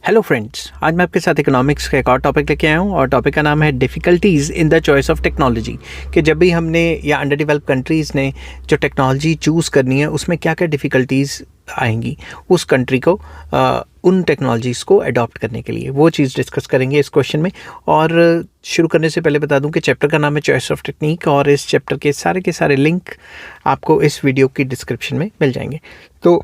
Hello friends, आज मैं आपके साथ इकोनॉमिक्स का एक और टॉपिक लेके आया हूँ और टॉपिक का नाम है difficulties in the choice of technology. कि जब भी हमने या अंडर डेवलप कंट्रीज़ ने जो टेक्नोलॉजी चूज़ करनी है उसमें क्या क्या डिफ़िकल्टीज़ आएंगी उस कंट्री को उन टेक्नोलॉजीज़ को अडॉप्ट करने के लिए, वो चीज़ डिस्कस करेंगे इस क्वेश्चन में। और शुरू करने से पहले बता दूं कि चैप्टर का नाम है चॉइस ऑफ टेक्निक और इस चैप्टर के सारे लिंक आपको इस वीडियो की डिस्क्रिप्शन में मिल जाएंगे। तो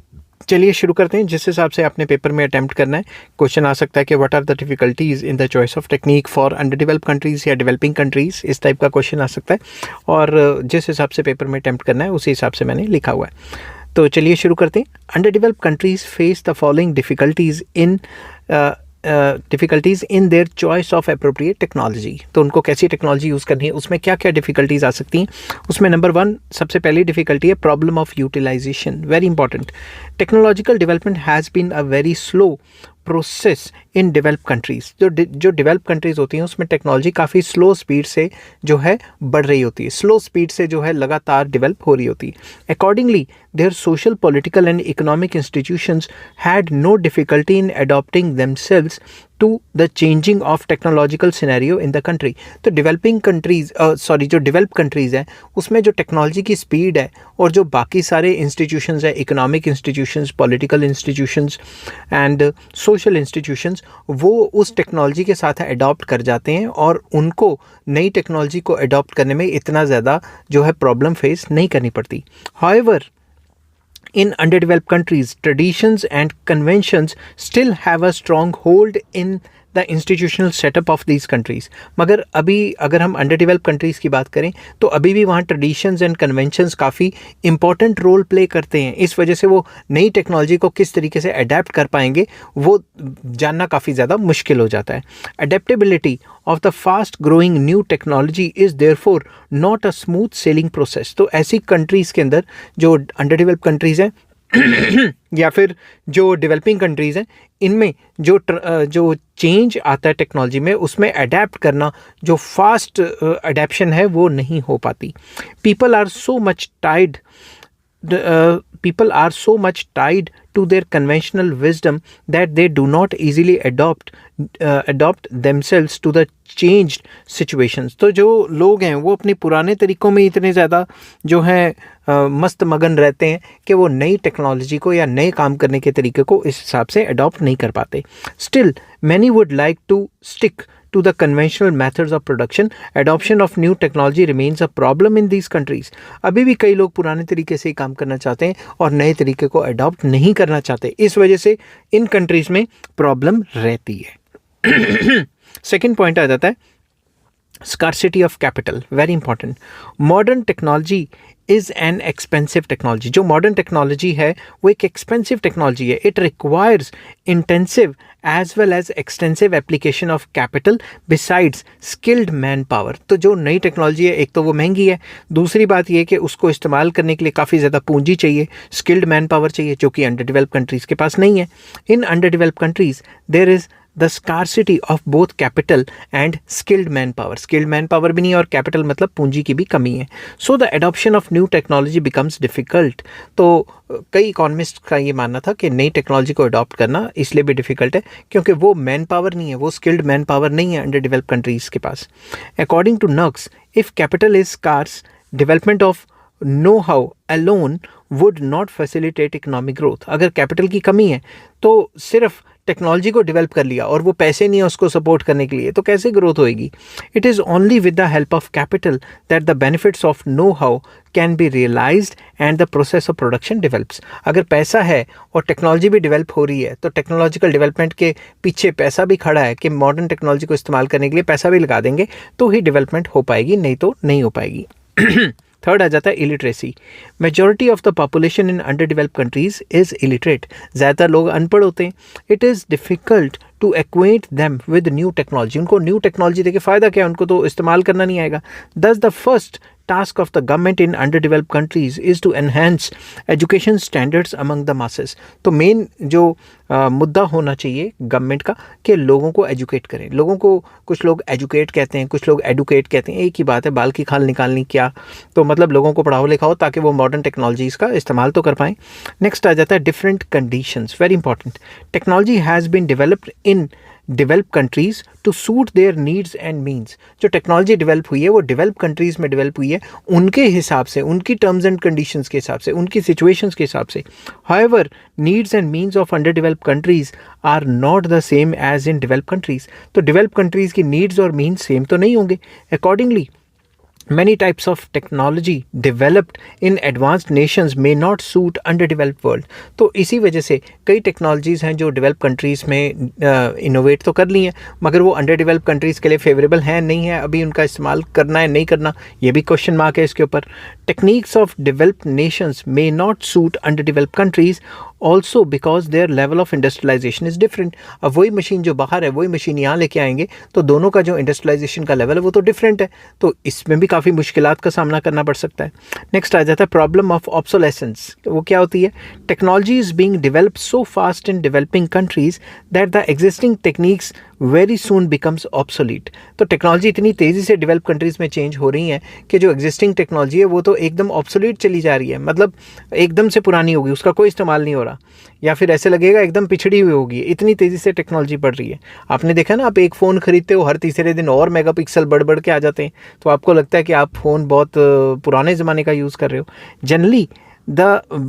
चलिए शुरू करते हैं। जिस हिसाब से आपने पेपर में अटैम्प्ट करना है, क्वेश्चन आ सकता है कि what are the difficulties in the choice of technique for under develop countries या डेवलपिंग कंट्रीज़, इस टाइप का क्वेश्चन आ सकता है। और जिस हिसाब से पेपर में अटैम्प्ट करना है उसी हिसाब से मैंने लिखा हुआ है। तो चलिए शुरू करते हैं। Under develop countries face the following difficulties in their choice of appropriate technology. तो उनको कैसी टेक्नोलॉजी यूज़ करनी है, उसमें क्या क्या डिफ़िकल्टीज़ आ सकती हैं। उसमें नंबर 1 सबसे पहली डिफ़िकल्टी है problem of utilization. Very important. Technological development has been a very slow process in develop countries. जो डेवलप कंट्रीज़ होती हैं उसमें टेक्नोलॉजी काफ़ी स्लो स्पीड से जो है बढ़ रही होती है, स्लो स्पीड से जो है लगातार डेवलप हो रही होती है। Accordingly their social, political and economic institutions had no difficulty in adopting themselves to the changing of technological scenario in the country. तो डेवलपिंग कंट्रीज़ जो डेवलप कंट्रीज़ हैं उसमें जो टेक्नोलॉजी की स्पीड है और जो बाकी सारे इंस्टीट्यूशंस हैं, economic institutions, political institutions and social institutions, वो उस टेक्नोलॉजी के साथ अडॉप्ट कर जाते हैं और उनको नई टेक्नोलॉजी को अडॉप्ट करने में इतना ज़्यादा जो है प्रॉब्लम फेस नहीं करनी पड़ती। However, in underdeveloped countries, traditions and conventions still have a strong hold in the institutional setup of these countries. मगर अभी अगर हम अंडर डेवलप कंट्रीज़ की बात करें तो अभी भी वहाँ ट्रेडिशंस एंड कन्वेंशंस काफ़ी इंपॉर्टेंट रोल प्ले करते हैं। इस वजह से वो नई टेक्नोलॉजी को किस तरीके से अडेप्ट कर पाएंगे वो जानना काफ़ी ज़्यादा मुश्किल हो जाता है। Adaptability of the fast growing new technology is therefore not a smooth sailing process. तो ऐसी कंट्रीज़ के अंदर जो अंडर डेवलप कंट्रीज़ हैं या फिर जो डेवलपिंग कंट्रीज़ हैं, इनमें जो चेंज आता है टेक्नोलॉजी में उसमें अडेप्ट करना, जो फास्ट अडेप्शन है वो नहीं हो पाती। People are so much tied to their conventional wisdom that they do not easily adopt themselves to the changed situations. तो जो लोग हैं वो अपने पुराने तरीक़ों में इतने ज़्यादा जो है मस्त मगन रहते हैं कि वो नई टेक्नोलॉजी को या नए काम करने के तरीके को इस हिसाब से अडॉप्ट नहीं कर पाते। Still, many would like to stick to the conventional methods of production. Adoption of new technology remains a problem in these countries. अभी भी कई लोग पुराने तरीके से ही काम करना चाहते हैं और नए तरीके को अडॉप्ट नहीं करना चाहते। इस वजह से इन कंट्रीज़ में प्रॉब्लम रहती है। सेकेंड पॉइंट आ जाता है scarcity of capital. Very important. Modern technology is an expensive technology. जो मॉडर्न टेक्नोलॉजी है वो एक एक्सपेंसिव टेक्नोलॉजी है। It requires intensive as well as extensive application of capital besides skilled man power. तो जो नई टेक्नोलॉजी है, एक तो वो महंगी है, दूसरी बात ये कि उसको इस्तेमाल करने के लिए काफ़ी ज़्यादा पूंजी चाहिए, स्किल्ड मैन पावर चाहिए, जो कि अंडर डेवलप कंट्रीज़ के पास नहीं है। In under develop countries there is the scarcity of both capital and skilled man power. Skilled man power भी नहीं है और कैपिटल मतलब पूंजी की भी कमी है। So the adoption of new technology becomes difficult. तो कई इकोनॉमिस्ट का ये मानना था कि नई टेक्नोलॉजी को अडॉप्ट करना इसलिए भी डिफ़िकल्ट है क्योंकि वो मैन पावर नहीं है, वो स्किल्ड मैन पावर नहीं है अंडर डेवलप कंट्रीज़ के पास। According to Nurkse, if capital is scarce, development of know how alone would not facilitate economic growth. अगर कैपिटल की कमी है तो सिर्फ टेक्नोलॉजी को डेवलप कर लिया और वो पैसे नहीं है उसको सपोर्ट करने के लिए, तो कैसे ग्रोथ होएगी। It is only with the help of capital that the benefits of know how can be realised and the process of production develops. अगर पैसा है और टेक्नोलॉजी भी डेवलप हो रही है तो टेक्नोलॉजिकल डेवलपमेंट के पीछे पैसा भी खड़ा है कि मॉडर्न टेक्नोलॉजी को इस्तेमाल करने के लिए पैसा भी लगा देंगे तो ही डेवलपमेंट हो पाएगी, नहीं तो नहीं हो पाएगी। थर्ड आ जाता है illiteracy. Majority of the population in under develop countries is illiterate. ज़्यादातर लोग अनपढ़ होते हैं। It is difficult to acquaint them with new technology. उनको न्यू टेक्नोलॉजी देके फ़ायदा क्या है, उनको तो इस्तेमाल करना नहीं आएगा। दस the first task of the government in underdeveloped countries is to enhance education standards among the masses. तो मेन जो मुद्दा होना चाहिए गवर्नमेंट का कि लोगों को एजुकेट करें. लोगों को कुछ लोग एजुकेट कहते हैं, कुछ लोग एडुकेट कहते हैं, एक ही बात है, बाल की खाल निकालनी क्या. तो मतलब लोगों को पढ़ाओ लिखाओ ताकि वो मॉडर्न टेक्नोलॉजीज़ का इस्तेमाल तो कर पाएँ. नेक्स्ट आ जाता है different conditions. Very important. Technology has been developed in develop countries to suit their needs and means. जो टेक्नोलॉजी डेवलप हुई है वो डेवलप कंट्रीज़ में डेवलप हुई है उनके हिसाब से, उनकी टर्म्स एंड कंडीशंस के हिसाब से, उनकी सिचुएशंस के हिसाब से. However needs and means of under develop countries are not the same as in develop countries. तो डेवलप कंट्रीज़ की नीड्स और मीन्स सेम तो नहीं होंगे. Accordingly many types of technology developed in advanced nations may not suit underdeveloped world. तो इसी वजह से कई टेक्नोलॉजीज़ हैं जो डेवलप कंट्रीज़ में इनोवेट तो कर ली हैं मगर वो अंडर डेवलप कंट्रीज़ के लिए फेवरेबल हैं नहीं है. अभी उनका इस्तेमाल करना है नहीं करना ये भी क्वेश्चन मार्क है इसके ऊपर. Techniques of developed nations may not suit under developed countries also because their level of industrialisation is different. अब वही मशीन जो बाहर है वही मशीन यहाँ लेके आएंगे तो दोनों का जो इंडस्ट्रियलाइजेशन का लेवल है वो तो डिफरेंट है. तो इसमें भी काफ़ी मुश्किलात का सामना करना पड़ सकता है. नेक्स्ट आ जाता है प्रॉब्लम ऑफ ऑब्सोलेसेंस. वो क्या होती है? Technology is being developed so fast in developing countries that the existing techniques very soon becomes obsolete. तो टेक्नोलॉजी इतनी तेज़ी से डेवलप कंट्रीज़ में चेंज हो रही हैं कि जो एग्जिस्टिंग टेक्नोलॉजी है वो तो एकदम ऑब्सोलीट चली जा रही है. मतलब एकदम से पुरानी होगी, उसका कोई इस्तेमाल नहीं हो रहा, या फिर ऐसे लगेगा एकदम पिछड़ी हुई होगी. इतनी तेज़ी से टेक्नोलॉजी बढ़ रही है. आपने देखा ना, आप एक फ़ोन खरीदते हो हर तीसरे दिन और मेगापिक्सल बढ़ के आ जाते हैं तो आपको लगता है कि आप फ़ोन बहुत पुराने ज़माने का यूज़ कर रहे हो.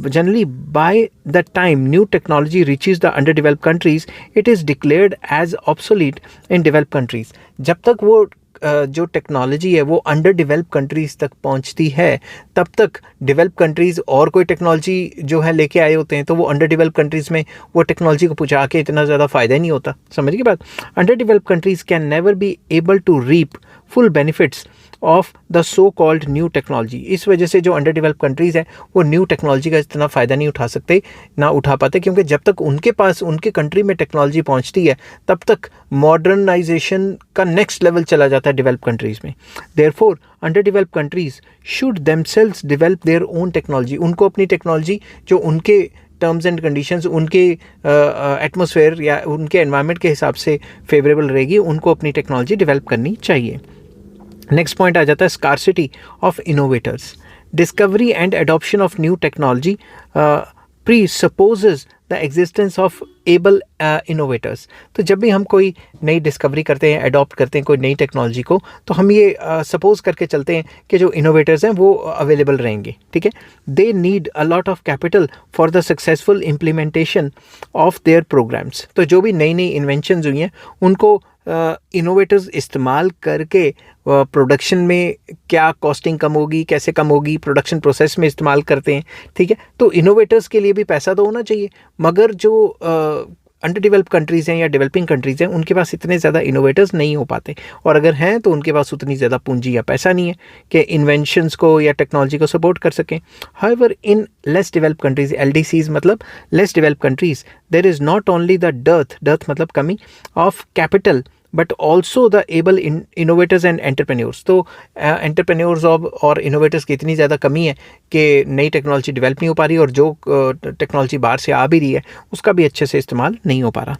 Generally by the time new technology reaches the underdeveloped countries it is declared as obsolete in developed countries. जब तक वो जो टेक्नोलॉजी है वो अंडर डेवलप कंट्रीज़ तक पहुंचती है तब तक डेवलप कंट्रीज़ और कोई टेक्नोलॉजी जो है लेके आए होते हैं तो वो अंडर डेवलप कंट्रीज़ में वो टेक्नोलॉजी को पहुंचा के इतना ज़्यादा फ़ायदा नहीं होता. समझ की बात? Under develop countries can never be able to reap full benefits of the so called new technology. इस वजह से जो अंडर डेवलप कंट्रीज़ हैं वो न्यू टेक्नोलॉजी का इतना फ़ायदा नहीं उठा पाते क्योंकि जब तक उनके पास उनके कंट्री में टेक्नोलॉजी पहुंचती है तब तक मॉडर्नाइजेशन का नेक्स्ट लेवल चला जाता है डेवलप कंट्रीज़ में. Therefore under develop countries should themselves develop their own technology. उनको अपनी टेक्नोलॉजी जो उनके टर्म्स एंड कंडीशंस, उनके एटमॉस्फेयर या उनके एनवायरनमेंट के हिसाब से फेवरेबल रहेगी, उनको अपनी टेक्नोलॉजी डेवलप करनी चाहिए. नेक्स्ट पॉइंट आ जाता है scarcity of innovators. Discovery and adoption of new technology presupposes the existence of able innovators. तो जब भी हम कोई नई डिस्कवरी करते हैं, अडॉप्ट करते हैं कोई नई टेक्नोलॉजी को, तो हम ये सपोज करके चलते हैं कि जो इनोवेटर्स हैं वो अवेलेबल रहेंगे. ठीक है. They need a lot of capital for the successful implementation of their programmes. तो जो भी नई नई इन्वेंशंस हुई हैं उनको इनोवेटर्स इस्तेमाल करके प्रोडक्शन में क्या कॉस्टिंग कम होगी, कैसे कम होगी, प्रोडक्शन प्रोसेस में इस्तेमाल करते हैं. ठीक है. तो इनोवेटर्स के लिए भी पैसा तो होना चाहिए मगर जो अंडर डेवलप कंट्रीज़ हैं या डेवलपिंग कंट्रीज़ हैं उनके पास इतने ज़्यादा इनोवेटर्स नहीं हो पाते और अगर हैं तो उनके पास उतनी ज़्यादा पूंजी या पैसा नहीं है कि इन्वेंशंस को या टेक्नोलॉजी को सपोर्ट कर सकें. However in less develop countries, LDCs मतलब less develop countries, there is not only the dearth मतलब कमी of capital but also the able innovators and entrepreneurs. तो एंटरप्रेन्योर्स और इनोवेटर्स की इतनी ज़्यादा कमी है कि नई टेक्नोलॉजी डेवलप नहीं हो पा रही और जो टेक्नोलॉजी बाहर से आ भी रही है उसका भी अच्छे से इस्तेमाल नहीं हो पा रहा.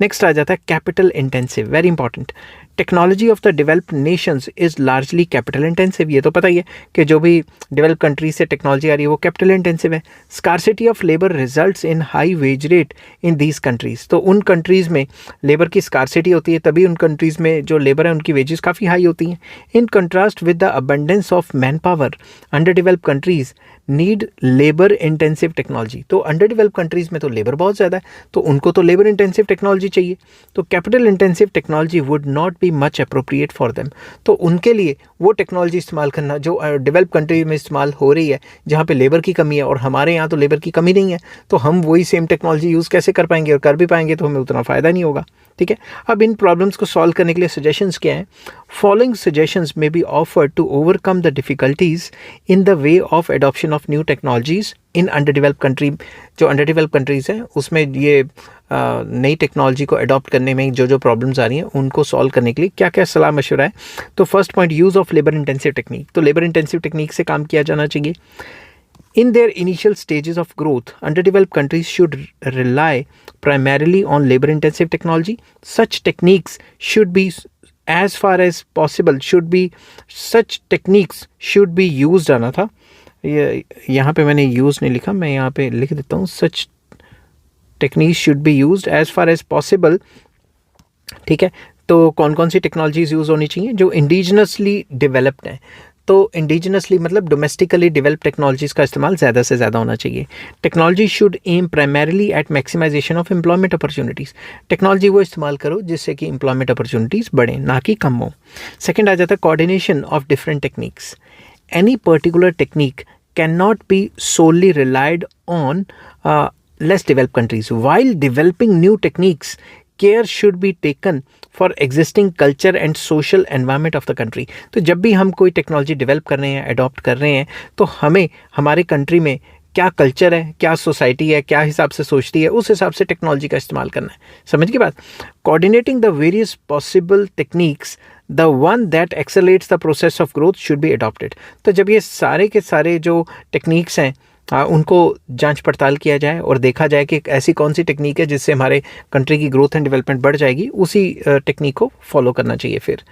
नेक्स्ट आ जाता है capital intensive. Very important. Technology of the developed Nations is largely capital intensive. ये तो पता ही है कि जो भी डेवलप कंट्रीज से टेक्नोलॉजी आ रही है वो कैपिटल इंटेंसिव है. Scarcity of labour results in high wage rate in these countries. तो उन कंट्रीज़ में लेबर की स्कार्सिटी होती है तभी उन कंट्रीज़ में जो लेबर है उनकी वेजेस काफ़ी हाई होती हैं. In contrast with the abundance of man power, under develop countries need labour intensive technology. तो अंडर डेवलप कंट्रीज़ में तो लेबर बहुत ज़्यादा है तो उनको तो लेबर इंटेंसिव टेक्नोलॉजी चाहिए. तो capital intensive technology would not be much appropriate for them. तो उनके लिए वो टेक्नोलॉजी इस्तेमाल करना जो डेवलप कंट्री में इस्तेमाल हो रही है जहाँ पे लेबर की कमी है और हमारे यहाँ तो लेबर की कमी नहीं है, तो हम वही सेम टेक्नोलॉजी यूज़ कैसे कर पाएंगे और कर भी पाएंगे तो हमें उतना फ़ायदा नहीं होगा. ठीक है. अब इन प्रॉब्लम्स को सॉल्व करने के लिए सजेशंस क्या हैं? Following suggestions may be offered to overcome the difficulties in the way of adoption of new technologies in under develop country, जो अंडर डेवलप कंट्रीज़ हैं उसमें ये नई टेक्नोलॉजी को अडॉप्ट करने में जो जो प्रॉब्लम्स आ रही हैं उनको सॉल्व करने के लिए क्या क्या सलाह मशवरा है। तो first point, use of labour intensive technique. तो लेबर इंटेंसिव टेक्निक से काम किया जाना चाहिए। In their initial stages of growth, underdeveloped countries should rely primarily on labor intensive technology. Such techniques should be, as far as possible, such techniques should be used। आना था, ये यहाँ पे मैंने use नहीं लिखा, मैं यहाँ पे लिख देता हूँ such techniques should be used as far as possible। ठीक है, तो कौन कौन सी टेक्नोलॉजीज यूज़ होनी चाहिए जो इंडिजिनसली डेवलप्ड हैं। तो इंडिजिनसली मतलब डोमेस्टिकली डेवलप टेक्नोलॉजीज़ का इस्तेमाल ज़्यादा से ज़्यादा होना चाहिए। Technology should aim primarily at maximisation of employment opportunities. Technology वो इस्तेमाल करो जिससे कि एम्प्लॉयमेंट अपॉर्चुनिटीज़ बढ़ें, ना कि कम हो। सेकेंड आ जाता है coordination of different techniques. Any particular technique can not be solely relied on less developed countries. While developing new techniques, care should be taken for existing culture and social environment of the country। तो जब भी हम कोई technology develop कर रहे हैं, adopt कर रहे हैं, तो हमें हमारे कंट्री में क्या कल्चर है, क्या सोसाइटी है, क्या हिसाब से सोचती है, उस हिसाब से टेक्नोलॉजी का इस्तेमाल करना है। समझ की बात। Coordinating the various possible techniques, the one that accelerates the process of growth should be adopted. तो जब ये सारे के सारे जो टेक्निक्स हैं उनको जांच पड़ताल किया जाए और देखा जाए कि ऐसी कौन सी टेक्निक है जिससे हमारे कंट्री की ग्रोथ एंड डेवलपमेंट बढ़ जाएगी, उसी टेक्निक को फॉलो करना चाहिए। फिर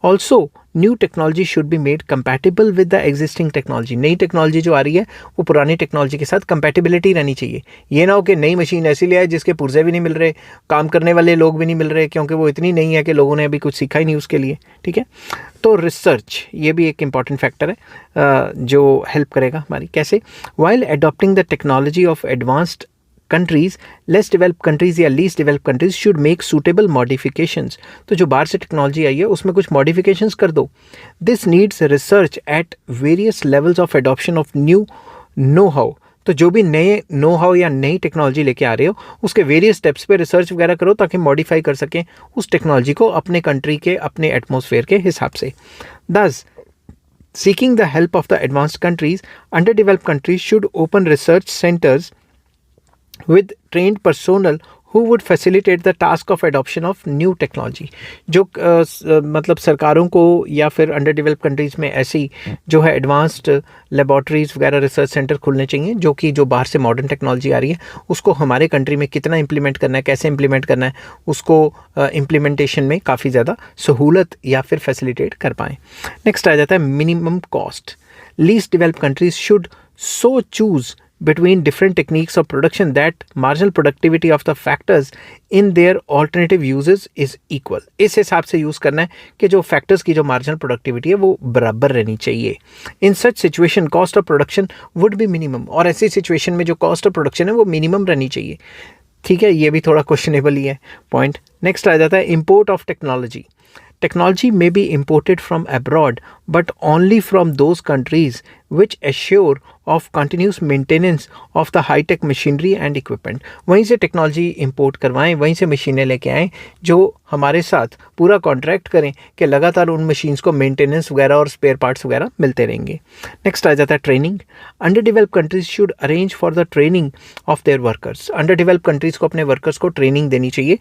also new technology should be made compatible with the existing technology. नई टेक्नोलॉजी जो आ रही है वो पुरानी टेक्नोलॉजी के साथ कंपैटिबिलिटी रहनी चाहिए। ये ना हो कि नई मशीन ऐसी ले आए जिसके पुर्जे भी नहीं मिल रहे, काम करने वाले लोग भी नहीं मिल रहे, क्योंकि वो इतनी नहीं है कि लोगों ने अभी कुछ सीखा ही नहीं उसके लिए। ठीक है, तो रिसर्च ये भी एक इम्पॉर्टेंट फैक्टर है जो हेल्प करेगा हमारी। कैसे? While adopting the technology of advanced countries, less developed countries या least developed countries should make suitable modifications. तो जो बाहर से टेक्नोलॉजी आई है उसमें कुछ मॉडिफिकेशंस कर दो। This needs research at various levels of adoption of new know how. तो जो भी नए नो हाउ या नई टेक्नोलॉजी लेके आ रहे हो उसके वेरियस स्टेप्स पे रिसर्च वगैरह करो ताकि मॉडिफाई कर सकें उस टेक्नोलॉजी को अपने कंट्री के, अपने एटमॉस्फेयर के हिसाब से। दस, seeking the help of the advanced countries, underdeveloped countries should open research centers with trained personnel who would facilitate the task of adoption of new technology। जो मतलब सरकारों को या फिर अंडर डेवलप कंट्रीज़ में ऐसी जो है एडवांस्ड लेबॉर्ट्रीज़ वगैरह रिसर्च सेंटर खुलने चाहिए जो कि जो बाहर से मॉडर्न टेक्नोलॉजी आ रही है उसको हमारे कंट्री में कितना इम्प्लीमेंट करना है, कैसे इम्प्लीमेंट करना है, उसको इम्प्लीमेंटेशन में काफ़ी ज़्यादा सहूलत या फिर फैसिलिटेट कर पाएँ। नेक्स्ट आ जाता है minimum cost. Least developed countries should so choose between different techniques of production that marginal productivity of the factors in their alternative uses is equal। इस हिसाब से यूज़ करना है कि जो फैक्टर्स की जो मार्जिनल प्रोडक्टिविटी है वो बराबर रहनी चाहिए। In such situation cost of production would be minimum. और ऐसी सिचुएशन में जो कॉस्ट ऑफ प्रोडक्शन है वो मिनिमम रहनी चाहिए। ठीक है, ये भी थोड़ा क्वेश्चनेबल ही है पॉइंट। नेक्स्ट आ जाता है import of technology. Technology may be imported from abroad, but only from those countries which assure of continuous maintenance of the high-tech machinery and equipment। वहीं से टेक्नोलॉजी इंपोर्ट करवाएं, वहीं से मशीनें लेके आएँ जो हमारे साथ पूरा कॉन्ट्रैक्ट करें कि लगातार उन मशीन्स को मेंटेनेंस वगैरह और स्पेयर पार्ट्स वगैरह मिलते रहेंगे। नेक्स्ट आ जाता है training. Under developed countries should arrange for the training of their workers. Under developed countries को अपने वर्कर्स को ट्रेनिंग देनी चाहिए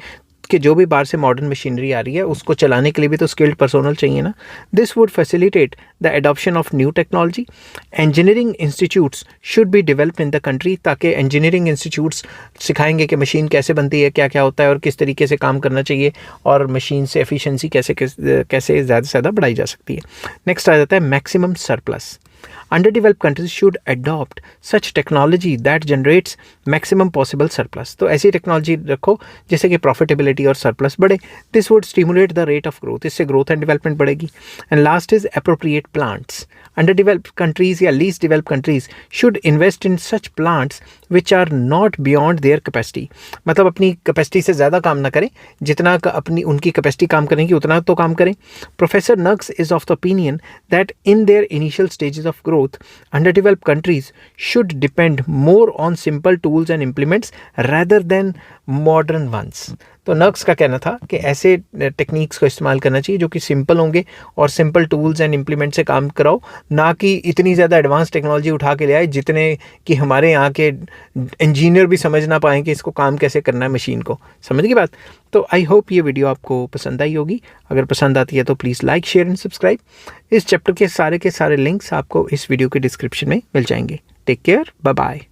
कि जो भी बाहर से मॉडर्न मशीनरी आ रही है उसको चलाने के लिए भी तो स्किल्ड पर्सोनल चाहिए ना। This would facilitate the adoption of new technology. Engineering institutes should be developed in the country, ताकि इंजीनियरिंग इंस्टीट्यूट्स सिखाएंगे कि मशीन कैसे बनती है, क्या क्या होता है और किस तरीके से काम करना चाहिए और मशीन से एफिशिएंसी कैसे ज़्यादा से ज़्यादा बढ़ाई जा सकती है। नेक्स्ट आ जाता है maximum surplus. Underdeveloped countries should adopt such technology that generates maximum possible surplus। तो ऐसी टेक्नोलॉजी रखो जिससे कि प्रॉफिटेबिलिटी और सरप्लस बढ़े। This would stimulate the rate of growth. इससे ग्रोथ एंड डेवलपमेंट बढ़ेगी। And last is appropriate plants. Under developed countries या least developed countries should invest in such plants which are not beyond their capacity. मतलब अपनी capacity से ज़्यादा काम ना करें, जितना अपनी उनकी कैपेसिटी काम करेंगी उतना तो काम करें। Professor Nurkse is of the opinion that in their initial stages of growth, underdeveloped countries should depend more on simple tools and implements rather than modern ones। तो नक्स का कहना था कि ऐसे टेक्निक्स को इस्तेमाल करना चाहिए जो कि सिंपल होंगे और सिंपल टूल्स एंड इम्प्लीमेंट से काम कराओ, ना कि इतनी ज़्यादा एडवांस टेक्नोलॉजी उठा के ले आए जितने कि हमारे यहाँ के इंजीनियर भी समझ ना पाएँ कि इसको काम कैसे करना है मशीन को। समझ गई बात? तो आई होप ये वीडियो आपको पसंद आई होगी। अगर पसंद आती है तो please like, share and subscribe. इस चैप्टर के सारे लिंक्स आपको इस वीडियो के डिस्क्रिप्शन में मिल जाएंगे। Take care, bye bye.